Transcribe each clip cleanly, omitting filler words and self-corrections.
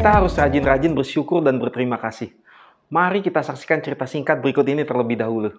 Kita harus rajin-rajin bersyukur dan berterima kasih. Mari kita saksikan cerita singkat berikut ini terlebih dahulu.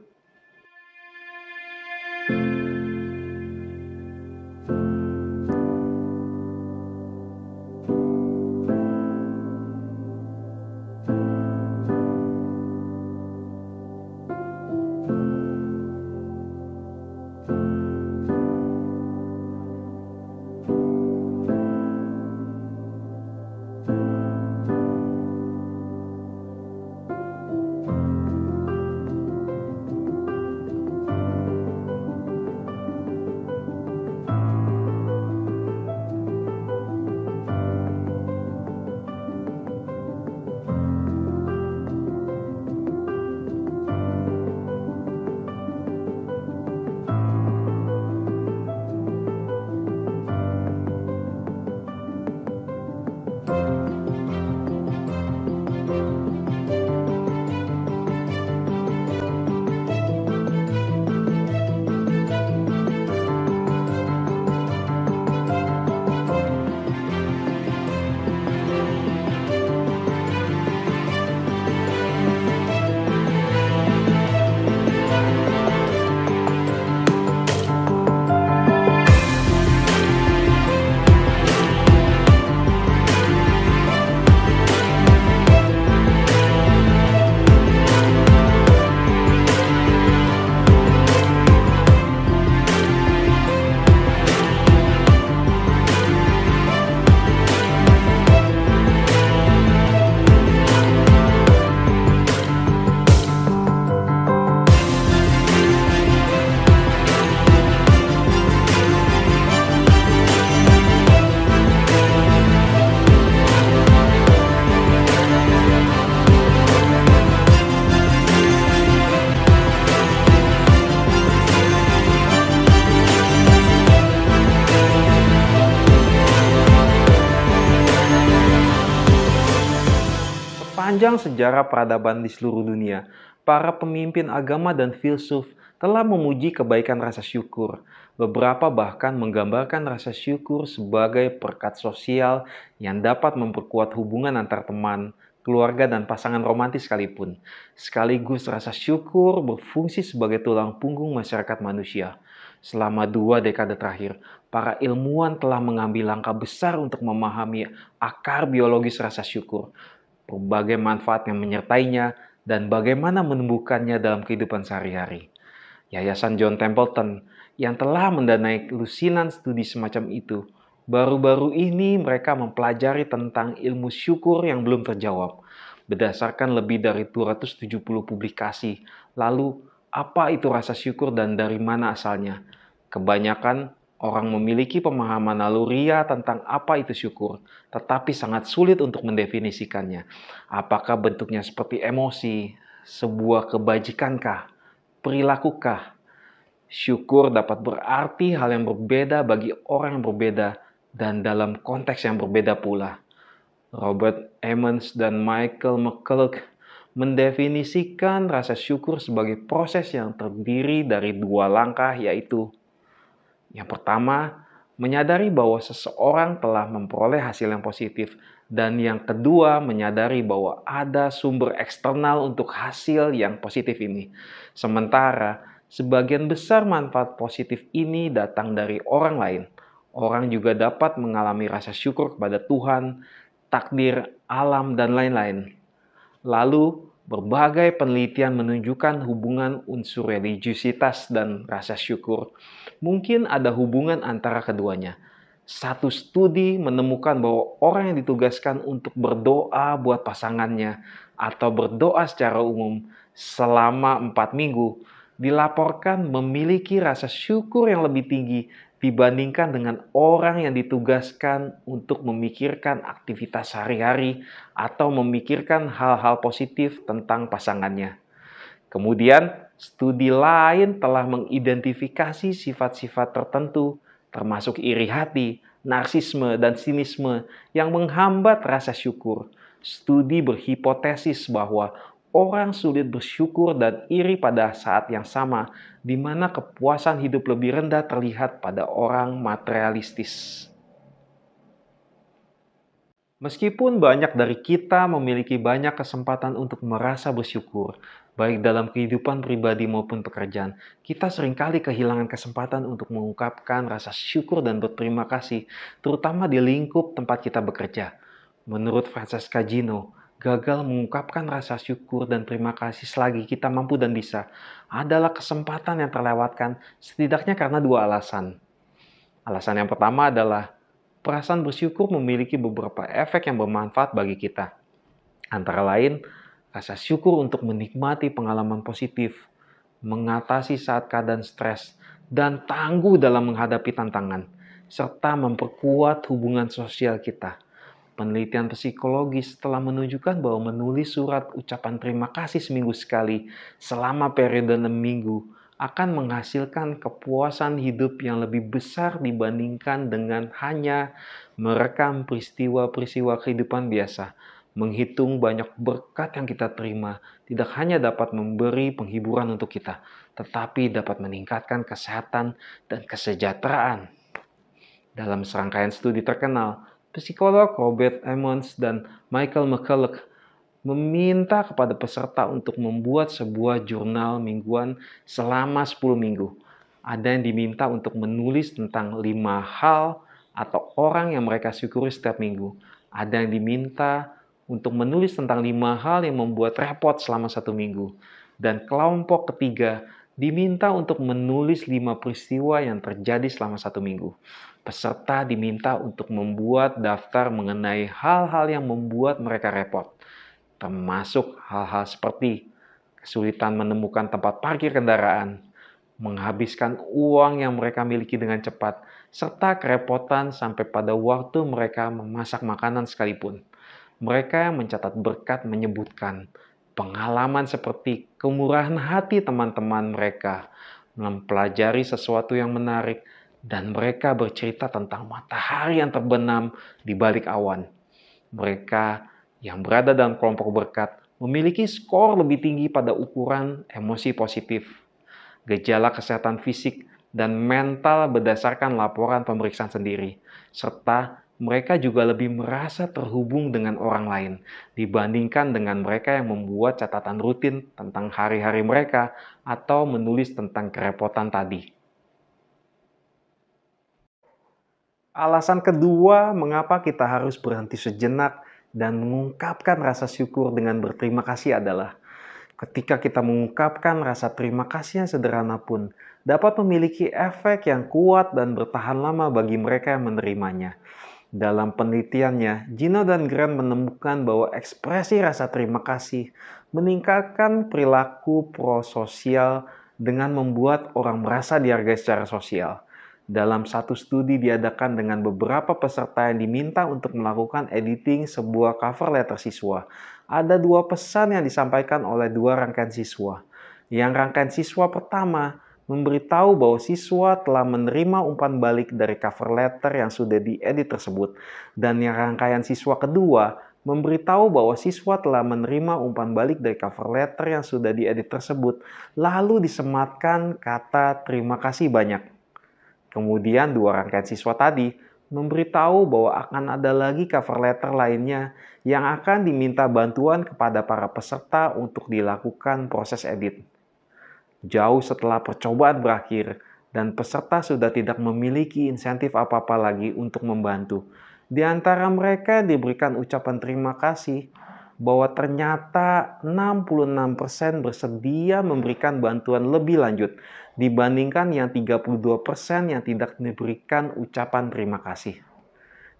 Sepanjang sejarah peradaban di seluruh dunia, para pemimpin agama dan filsuf telah memuji kebaikan rasa syukur. Beberapa bahkan menggambarkan rasa syukur sebagai perkat sosial yang dapat memperkuat hubungan antar teman, keluarga, dan pasangan romantis sekalipun. Sekaligus rasa syukur berfungsi sebagai tulang punggung masyarakat manusia. Selama 2 dekade terakhir, para ilmuwan telah mengambil langkah besar untuk memahami akar biologis rasa syukur, berbagai manfaat yang menyertainya, dan bagaimana menumbuhkannya dalam kehidupan sehari-hari. Yayasan John Templeton yang telah mendanai lusinan studi semacam itu, baru-baru ini mereka mempelajari tentang ilmu syukur yang belum terjawab. Berdasarkan lebih dari 270 publikasi, lalu apa itu rasa syukur dan dari mana asalnya? Kebanyakan orang memiliki pemahaman naluriah tentang apa itu syukur, tetapi sangat sulit untuk mendefinisikannya. Apakah bentuknya seperti emosi, sebuah kebajikankah, perilakukah? Syukur dapat berarti hal yang berbeda bagi orang yang berbeda dan dalam konteks yang berbeda pula. Robert Emmons dan Michael McCulloch mendefinisikan rasa syukur sebagai proses yang terdiri dari 2 langkah, yaitu yang pertama, menyadari bahwa seseorang telah memperoleh hasil yang positif, dan yang kedua, menyadari bahwa ada sumber eksternal untuk hasil yang positif ini. Sementara, sebagian besar manfaat positif ini datang dari orang lain. Orang juga dapat mengalami rasa syukur kepada Tuhan, takdir, alam, dan lain-lain. Lalu, berbagai penelitian menunjukkan hubungan unsur religiusitas dan rasa syukur. Mungkin ada hubungan antara keduanya. Satu studi menemukan bahwa orang yang ditugaskan untuk berdoa buat pasangannya atau berdoa secara umum selama 4 minggu dilaporkan memiliki rasa syukur yang lebih tinggi dibandingkan dengan orang yang ditugaskan untuk memikirkan aktivitas sehari-hari atau memikirkan hal-hal positif tentang pasangannya. Kemudian, studi lain telah mengidentifikasi sifat-sifat tertentu, termasuk iri hati, narsisme, dan sinisme yang menghambat rasa syukur. Studi berhipotesis bahwa orang sulit bersyukur dan iri pada saat yang sama, di mana kepuasan hidup lebih rendah terlihat pada orang materialistis. Meskipun banyak dari kita memiliki banyak kesempatan untuk merasa bersyukur, baik dalam kehidupan pribadi maupun pekerjaan, kita seringkali kehilangan kesempatan untuk mengungkapkan rasa syukur dan berterima kasih, terutama di lingkup tempat kita bekerja. Menurut Francesca Gino, gagal mengungkapkan rasa syukur dan terima kasih selagi kita mampu dan bisa adalah kesempatan yang terlewatkan, setidaknya karena dua alasan. Alasan yang pertama adalah perasaan bersyukur memiliki beberapa efek yang bermanfaat bagi kita. Antara lain, rasa syukur untuk menikmati pengalaman positif, mengatasi saat keadaan stres, dan tangguh dalam menghadapi tantangan, serta memperkuat hubungan sosial kita. Penelitian psikologis telah menunjukkan bahwa menulis surat ucapan terima kasih seminggu sekali selama periode 6 minggu akan menghasilkan kepuasan hidup yang lebih besar dibandingkan dengan hanya merekam peristiwa-peristiwa kehidupan biasa. Menghitung banyak berkat yang kita terima tidak hanya dapat memberi penghiburan untuk kita, tetapi dapat meningkatkan kesehatan dan kesejahteraan. Dalam serangkaian studi terkenal, psikolog Robert Emmons dan Michael McCulloch meminta kepada peserta untuk membuat sebuah jurnal mingguan selama 10 minggu. Ada yang diminta untuk menulis tentang 5 hal atau orang yang mereka syukuri setiap minggu. Ada yang diminta untuk menulis tentang 5 hal yang membuat repot selama 1 minggu. Dan kelompok ketiga diminta untuk menulis 5 peristiwa yang terjadi selama 1 minggu. Peserta diminta untuk membuat daftar mengenai hal-hal yang membuat mereka repot, termasuk hal-hal seperti kesulitan menemukan tempat parkir kendaraan, menghabiskan uang yang mereka miliki dengan cepat, serta kerepotan sampai pada waktu mereka memasak makanan sekalipun. Mereka yang mencatat berkat menyebutkan pengalaman seperti kemurahan hati teman-teman mereka, mempelajari sesuatu yang menarik, dan mereka bercerita tentang matahari yang terbenam di balik awan. Mereka yang berada dalam kelompok berkat memiliki skor lebih tinggi pada ukuran emosi positif, gejala kesehatan fisik, dan mental berdasarkan laporan pemeriksaan sendiri, serta mereka juga lebih merasa terhubung dengan orang lain dibandingkan dengan mereka yang membuat catatan rutin tentang hari-hari mereka atau menulis tentang kerepotan tadi. Alasan kedua mengapa kita harus berhenti sejenak dan mengungkapkan rasa syukur dengan berterima kasih adalah ketika kita mengungkapkan rasa terima kasih yang sederhana pun dapat memiliki efek yang kuat dan bertahan lama bagi mereka yang menerimanya. Dalam penelitiannya, Gino dan Grant menemukan bahwa ekspresi rasa terima kasih meningkatkan perilaku prososial dengan membuat orang merasa dihargai secara sosial. Dalam satu studi diadakan dengan beberapa peserta yang diminta untuk melakukan editing sebuah cover letter siswa, ada 2 pesan yang disampaikan oleh 2 rangkaian siswa. Yang rangkaian siswa pertama memberitahu bahwa siswa telah menerima umpan balik dari cover letter yang sudah diedit tersebut, dan yang rangkaian siswa kedua memberitahu bahwa siswa telah menerima umpan balik dari cover letter yang sudah diedit tersebut, lalu disematkan kata terima kasih banyak. Kemudian 2 rangkaian siswa tadi memberitahu bahwa akan ada lagi cover letter lainnya yang akan diminta bantuan kepada para peserta untuk dilakukan proses edit. Jauh setelah percobaan berakhir dan peserta sudah tidak memiliki insentif apa-apa lagi untuk membantu, di antara mereka diberikan ucapan terima kasih bahwa ternyata 66% bersedia memberikan bantuan lebih lanjut dibandingkan yang 32% yang tidak diberikan ucapan terima kasih.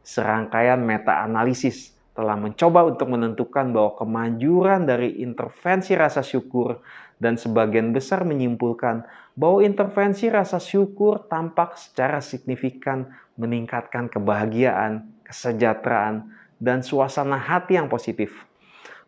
Serangkaian meta-analisis telah mencoba untuk menentukan bahwa kemanjuran dari intervensi rasa syukur dan sebagian besar menyimpulkan bahwa intervensi rasa syukur tampak secara signifikan meningkatkan kebahagiaan, kesejahteraan, dan suasana hati yang positif.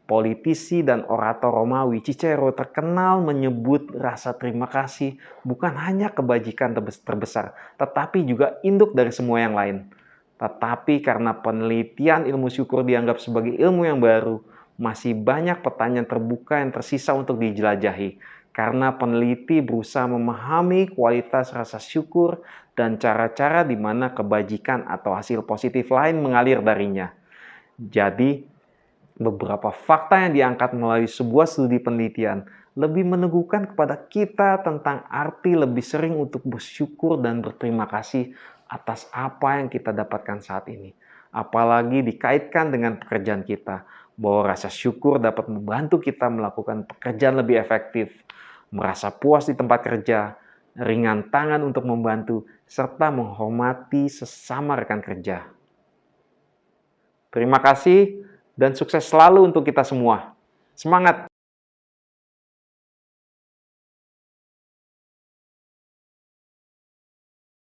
Politisi dan orator Romawi Cicero terkenal menyebut rasa terima kasih bukan hanya kebajikan terbesar, tetapi juga induk dari semua yang lain. Tetapi karena penelitian ilmu syukur dianggap sebagai ilmu yang baru, masih banyak pertanyaan terbuka yang tersisa untuk dijelajahi. Karena peneliti berusaha memahami kualitas rasa syukur dan cara-cara di mana kebajikan atau hasil positif lain mengalir darinya. Jadi, beberapa fakta yang diangkat melalui sebuah studi penelitian lebih meneguhkan kepada kita tentang arti lebih sering untuk bersyukur dan berterima kasih atas apa yang kita dapatkan saat ini. Apalagi dikaitkan dengan pekerjaan kita, bahwa rasa syukur dapat membantu kita melakukan pekerjaan lebih efektif, merasa puas di tempat kerja, ringan tangan untuk membantu, serta menghormati sesama rekan kerja. Terima kasih dan sukses selalu untuk kita semua. Semangat!